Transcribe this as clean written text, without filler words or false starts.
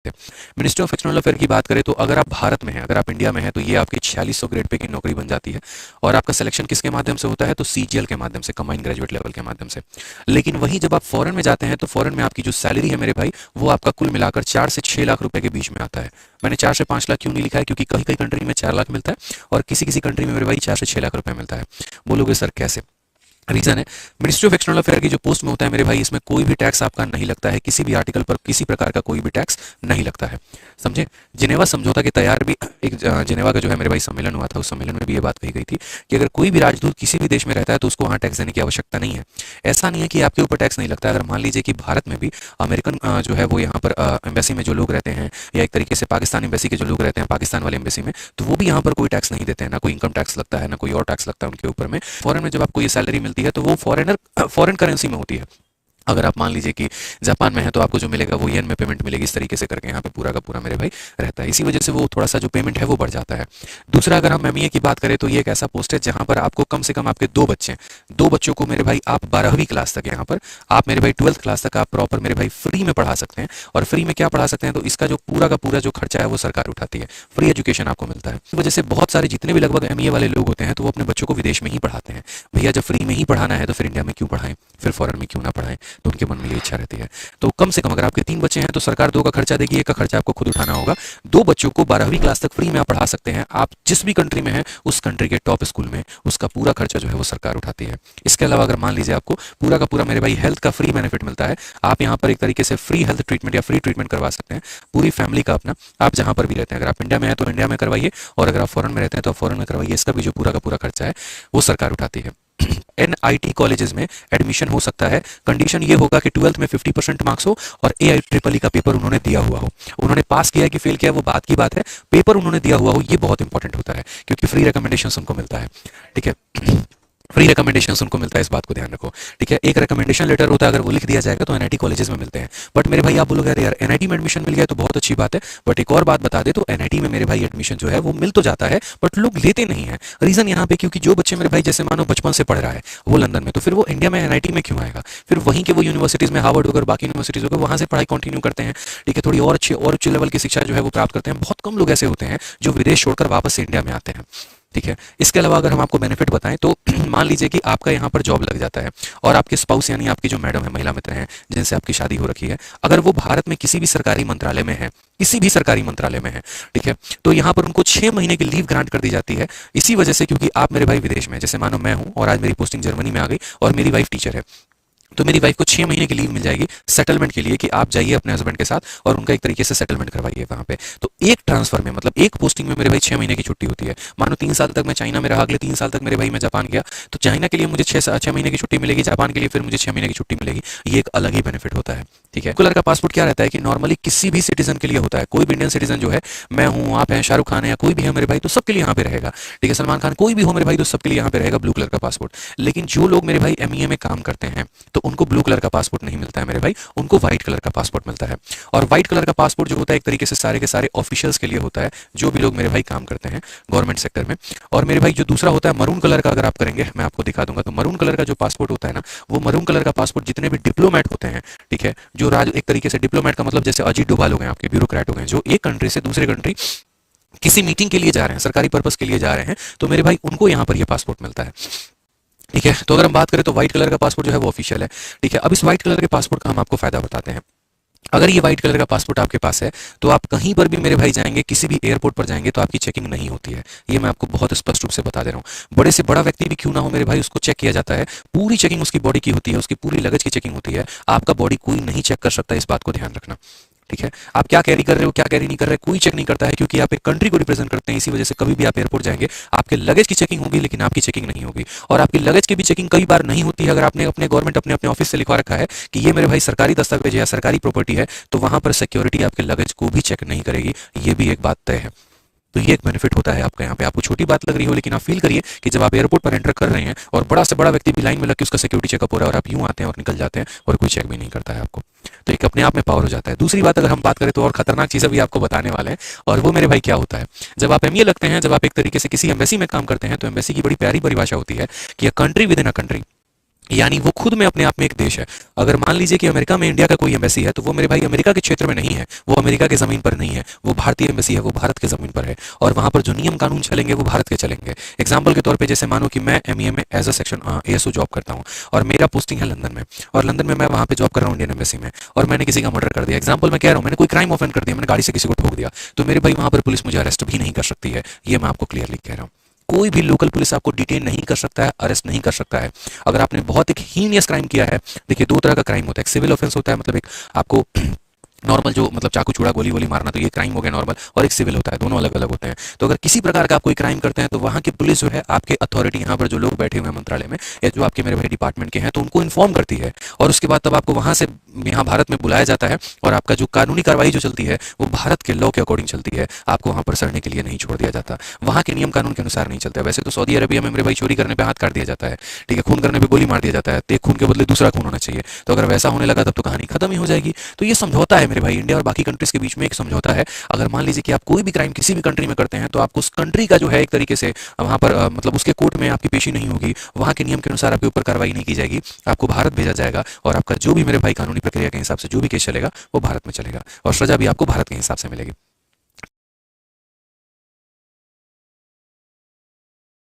Ministry of external affair की बात करें तो अगर आप भारत में हैं, अगर आप इंडिया में हैं, तो ये आपकी 4600 ग्रेड पे की नौकरी बन जाती है। और आपका सिलेक्शन किसके माध्यम से होता है? तो सीजीएल के माध्यम से, कंबाइंड ग्रेजुएट लेवल के माध्यम से। लेकिन वहीं जब आप फॉरेन में जाते हैं तो फॉरेन में आपकी जो सैलरी है मेरे भाई, वो आपका कुल मिलाकर 4 से 6 लाख रुपए के बीच में आता है। मैंने 4 से 5 लाख क्यों नहीं लिखा है? क्योंकि कहीं कहीं कंट्री में 4 लाख मिलता है और किसी किसी कंट्री में मेरे भाई 4 से 6 लाख रुपए मिलता है। बोलोगे सर कैसे? रीजन है, मिनिस्ट्री ऑफ एक्सटर्नल अफेयर की जो पोस्ट में होता है मेरे भाई, इसमें कोई भी टैक्स आपका नहीं लगता है, किसी भी आर्टिकल पर किसी प्रकार का कोई भी टैक्स नहीं लगता है। समझे? जिनेवा समझौता के तैयार भी एक जिनेवा का जो है मेरे भाई सम्मेलन हुआ था, उस सम्मेलन में भी ये बात कही गई थी कि अगर कोई भी राजदूत किसी भी देश में रहता है तो उसको वहाँ टैक्स देने की आवश्यकता नहीं है। ऐसा नहीं है कि आपके ऊपर टैक्स नहीं लगता है। अगर मान लीजिए कि भारत में भी अमेरिकन जो है वो यहाँ पर एम्बेसी में जो लोग रहते हैं, या एक तरीके से पाकिस्तान एम्बेसी के जो लोग रहते हैं पाकिस्तान वाले एम्बेसी में, तो वो भी यहाँ पर कोई टैक्स नहीं देते हैं, ना कोई इनकम टैक्स लगता है, ना कोई और टैक्स लगता है उनके ऊपर में। फॉरेन में जब आपको ये सैलरी मिलती है तो वो फॉरेन करेंसी में होती है। अगर आप मान लीजिए कि जापान में है तो आपको जो मिलेगा वो येन में पेमेंट मिलेगी, इस तरीके से करके यहाँ पे पूरा का पूरा मेरे भाई रहता है। इसी वजह से वो थोड़ा सा जो पेमेंट है वो बढ़ जाता है। दूसरा, अगर हम एमईए की बात करें तो ये एक ऐसा पोस्ट है जहाँ पर आपको कम से कम आपके 2 बच्चे हैं, 2 बच्चों को मेरे भाई आप 12वीं क्लास तक, यहाँ पर आप मेरे भाई 12th क्लास तक आप प्रॉपर मेरे भाई फ्री में पढ़ा सकते हैं। और फ्री में क्या पढ़ा सकते हैं? तो इसका जो पूरा का पूरा जो खर्चा है वो सरकार उठाती है, फ्री एजुकेशन आपको मिलता है। इस वजह से बहुत सारे जितने भी लगभग एमईए वाले लोग होते हैं तो वो अपने बच्चों को विदेश में ही पढ़ाते हैं। भैया जब फ्री में ही पढ़ाना है तो फिर इंडिया में क्यों पढ़ाएं, फिर फॉरेन में क्यों ना पढ़ाएं? तो उनके मन में ये इच्छा रहती है। तो कम से कम अगर आपके 3 बच्चे हैं तो सरकार 2 का खर्चा देगी, 1 का खर्चा आपको खुद उठाना होगा। 2 बच्चों को 12वीं क्लास तक फ्री में आप पढ़ा सकते हैं। आप जिस भी कंट्री में हैं उस कंट्री के टॉप स्कूल में, उसका पूरा खर्चा जो है वो सरकार उठाती है। इसके अलावा अगर मान लीजिए आपको पूरा का पूरा मेरे भाई हेल्थ का फ्री बेनिफिट मिलता है, आप यहाँ पर एक तरीके से फ्री हेल्थ ट्रीटमेंट या फ्री ट्रीटमेंट करवा सकते हैं पूरी फैमिली का अपना, आप जहाँ पर भी रहते हैं। अगर आप इंडिया में हैं तो इंडिया में करवाइए, और अगर आप फॉरेन में रहते हैं तो फॉरेन में करवाइए। इसका भी जो पूरा का पूरा खर्चा है वो सरकार उठाती है। एनआईटी कॉलेजेस में एडमिशन हो सकता है, कंडीशन ये होगा कि 12th में 50% मार्क्स हो और AIEEE का पेपर उन्होंने दिया हुआ हो। उन्होंने पास किया है कि फेल किया वो बात की बात है, पेपर उन्होंने दिया हुआ हो ये बहुत इंपॉर्टेंट होता है, क्योंकि फ्री रिकमेंडेशन उनको मिलता है। ठीक है, फ्री रिकमेंडेशन उनको मिलता है, इस बात को ध्यान रखो। ठीक है, एक रिकमेंडेशन लेटर होता है, अगर वो लिख दिया जाएगा तो एनआईटी कॉलेजेस में मिलते हैं। बट मेरे भाई आप बोलोगे यार एनआईटी में एडमिशन मिल गया तो बहुत अच्छी बात है, बट एक और बात बता दे तो एनआईटी में मेरे भाई एडमिशन जो है वो मिल तो जाता है बट लोग लेते नहीं है। रीजन यहाँ पे, क्योंकि जो बच्चे मेरे भाई जैसे मानो बचपन से पढ़ रहा है वो लंदन में, तो फिर वो इंडिया में एनआईटी में क्यों आएगा? फिर वहीं के वो यूनिवर्सिटीज में हार्वर्ड होकर बाकी यूनिवर्सिटीज होकर वहां से पढ़ाई कंटिन्यू करते हैं। ठीक है, थोड़ी और अच्छे लेवल की शिक्षा जो है वो प्राप्त करते हैं। बहुत कम लोग ऐसे होते हैं जो विदेश छोड़कर वापस से इंडिया में आते हैं। ठीक है, इसके अलावा अगर हम आपको बेनिफिट बताएं तो मान लीजिए कि आपका यहाँ पर जॉब लग जाता है और आपके स्पाउस यानी आपकी जो मैडम है, महिला मित्र हैं जिनसे आपकी शादी हो रखी है, अगर वो भारत में किसी भी सरकारी मंत्रालय में है, किसी भी सरकारी मंत्रालय में है, ठीक है, तो यहाँ पर उनको 6 महीने की लीव ग्रांट कर दी जाती है। इसी वजह से, क्योंकि आप मेरे भाई विदेश में, जैसे मानो मैं हूँ और आज मेरी पोस्टिंग जर्मनी में आ गई और मेरी वाइफ टीचर है, तो मेरी वाइफ को 6 महीने की लीव मिल जाएगी सेटलमेंट के लिए कि आप जाइए अपने हस्बैंड के साथ और उनका एक तरीके से सेटलमेंट करवाइए वहां पे। तो एक ट्रांसफर में, मतलब एक पोस्टिंग में मेरे भाई 6 महीने की छुट्टी होती है। मानो 3 साल तक मैं चाइना में रहा, अगले 3 साल तक मेरे भाई मैं जापान गया, तो चाइना के लिए मुझे 6 महीने की छुट्टी मिलेगी, जापान के लिए फिर मुझे 6 महीने की छुट्टी मिलेगी। ये एक अलग ही बेनिफिट होता है। ठीक है, कलर का पासपोर्ट क्या रहता है कि नॉर्मली किसी भी सिटीजन के लिए होता है। कोई भी इंडियन सिटीजन जो है, मैं हूँ, आप हैं, शाहरुख खान है, या कोई भी है मेरे भाई, तो सबके लिए यहाँ पे रहेगा। ठीक है, सलमान खान, कोई भी हो मेरे भाई, तो सबके लिए यहाँ पे रहेगा ब्लू कलर का पासपोर्ट। लेकिन जो लोग मेरे भाई एमईए में काम करते हैं तो उनको ब्लू कलर का पासपोर्ट नहीं मिलता है मेरे भाई, उनको व्हाइट कलर का पासपोर्ट मिलता है। और व्हाइट कलर का पासपोर्ट जो होता है एक तरीके से सारे के सारे ऑफिशियल्स के लिए होता है, जो भी लोग मेरे भाई काम करते हैं गवर्नमेंट सेक्टर में। और मेरे भाई जो दूसरा होता है मरून कलर का, अगर आप करेंगे मैं आपको दिखा दूंगा, तो मरून कलर का जो पासपोर्ट होता है ना, वो मरून कलर का पासपोर्ट जितने भी डिप्लोमेट होते हैं, ठीक है, जो राज एक तरीके से डिप्लोमेट का मतलब जैसे अजीत डोभाल हो गए, आपके ब्यूरोक्रेट हो गए, जो एक कंट्री से दूसरे कंट्री किसी मीटिंग के लिए जा रहे हैं, सरकारी पर्पस के लिए जा रहे हैं, तो मेरे भाई उनको यहाँ पर यह पासपोर्ट मिलता है। ठीक है, तो अगर हम बात करें तो व्हाइट कलर का पासपोर्ट जो है वो ऑफिशियल है। ठीक है, अब इस व्हाइट कलर के पासपोर्ट का हम आपको फायदा बताते हैं। अगर ये व्हाइट कलर का पासपोर्ट आपके पास है तो आप कहीं पर भी मेरे भाई जाएंगे, किसी भी एयरपोर्ट पर जाएंगे तो आपकी चेकिंग नहीं होती है। ये मैं आपको बहुत स्पष्ट रूप से बता दे रहा हूँ। बड़े से बड़ा व्यक्ति भी क्यों ना हो मेरे भाई, उसको चेक किया जाता है, पूरी चेकिंग उसकी बॉडी की होती है, उसकी पूरी लगेज की चेकिंग होती है। आपका बॉडी कोई नहीं चेक कर सकता, इस बात को ध्यान रखना। ठीक है, आप क्या कैरी कर रहे हो, क्या कैरी नहीं कर रहे, कोई चेक नहीं करता है, क्योंकि आप एक कंट्री को रिप्रेजेंट करते हैं। इसी वजह से कभी भी आप एयरपोर्ट जाएंगे, आपके लगेज की चेकिंग होगी लेकिन आपकी चेकिंग नहीं होगी। और आपकी लगेज की भी चेकिंग कई बार नहीं होती है। अगर आपने अपने गवर्नमेंट अपने अपने ऑफिस से लिखवा रखा है कि ये मेरे भाई सरकारी दस्तावेज या सरकारी प्रॉपर्टी है, तो वहां पर सिक्योरिटी आपके लगेज को भी चेक नहीं करेगी। ये भी एक बात तय है। तो ये एक बेनिफिट होता है आपका। यहाँ पे आपको छोटी बात लग रही हो, लेकिन आप फील करिए कि जब आप एयरपोर्ट पर एंटर कर रहे हैं और बड़ा से बड़ा व्यक्ति भी लाइन में लग के उसका सिक्योरिटी चेकअप हो रहा है और आप यूं आते हैं और निकल जाते हैं और कोई चेक भी नहीं करता है आपको, तो एक अपने आप में पावर हो जाता है। दूसरी बात अगर हम बात करें तो और खतरनाक चीज़ अभी आपको बताने वाले हैं, और वो मेरे भाई क्या होता है, जब आप एमईए लगते हैं, जब आप एक तरीके से किसी एम्बेसी में काम करते हैं, तो एम्बेसी की बड़ी प्यारी परिभाषा होती है कि a country with in a country. यानी वो खुद में अपने आप में एक देश है। अगर मान लीजिए कि अमेरिका में इंडिया का कोई एम्बेसी है, तो वो मेरे भाई अमेरिका के क्षेत्र में नहीं है, वो अमेरिका की ज़मीन पर नहीं है, वो भारतीय एम्बेसी है, वो भारत की ज़मीन पर है, और वहाँ पर जो नियम कानून चलेंगे वो भारत के चलेंगे। एग्जाम्पल के तौर पे जैसे मानो कि मैं एमईए में as a section ASO job करता हूँ, और मेरा पोस्टिंग है लंदन में, और लंदन में मैं वहाँ पे जॉब कर रहा हूँ इंडियन एम्बेसी में, और मैंने किसी का मर्डर कर दिया, एग्जाम्पल मैं कह रहा हूँ, मैंने कोई क्राइम ऑफेंड कर दिया, मैंने गाड़ी से किसी को ठोक दिया, तो मेरे भाई वहाँ पर पुलिस मुझे अरेस्ट भी नहीं कर सकती है। ये मैं आपको क्लियरली कह रहा हूँ। कोई भी लोकल पुलिस आपको डिटेन नहीं कर सकता है, अरेस्ट नहीं कर सकता है। अगर आपने बहुत एक हीनियस क्राइम किया है, देखिए दो तरह का क्राइम होता है, एक सिविल ऑफेंस होता है, मतलब एक आपको नॉर्मल जो मतलब चाकू छुड़ा गोली वोली मारना, तो ये क्राइम हो गया नॉर्मल, और एक सिविल होता है, दोनों अलग अलग होते हैं। तो अगर किसी प्रकार का आप कोई क्राइम करते हैं, तो वहाँ की पुलिस जो है आपके अथॉरिटी, यहाँ पर जो लोग बैठे हुए हैं मंत्रालय में या जो आपके मेरे भाई डिपार्टमेंट के हैं, तो उनको इन्फॉर्म करती है, और उसके बाद तब आपको वहाँ से यहाँ भारत में बुलाया जाता है, और आपका जो कानूनी कार्रवाई जो चलती है वो भारत के लॉ के अकॉर्डिंग चलती है। आपको वहाँ पर सड़ने के लिए नहीं छोड़ दिया जाता, वहाँ के नियम कानून के अनुसार नहीं चलता। वैसे तो सऊदी अरबिया में मेरे भाई चोरी करने पर हाथ काट दिया जाता है, ठीक है, खून करने पर गोली मार दिया जाता है, तो एक खून के बदले दूसरा खून होना चाहिए। तो अगर वैसा होने लगा तब तो कहानी खत्म ही हो जाएगी। तो ये समझौता है मेरे भाई, इंडिया और बाकी कंट्रीज के बीच में एक समझौता है। अगर मान लीजिए कि आप कोई भी क्राइम किसी भी कंट्री में करते हैं, तो आपको उस कंट्री का जो है एक तरीके से वहां पर मतलब उसके कोर्ट में आपकी पेशी नहीं होगी, वहां के नियम के अनुसार आपके ऊपर कार्रवाई नहीं की जाएगी, आपको भारत भेजा जाएगा, और आपका जो भी मेरे भाई कानूनी प्रक्रिया के हिसाब से जो भी केस चलेगा वो भारत में चलेगा, और सजा भी आपको भारत के हिसाब से मिलेगी।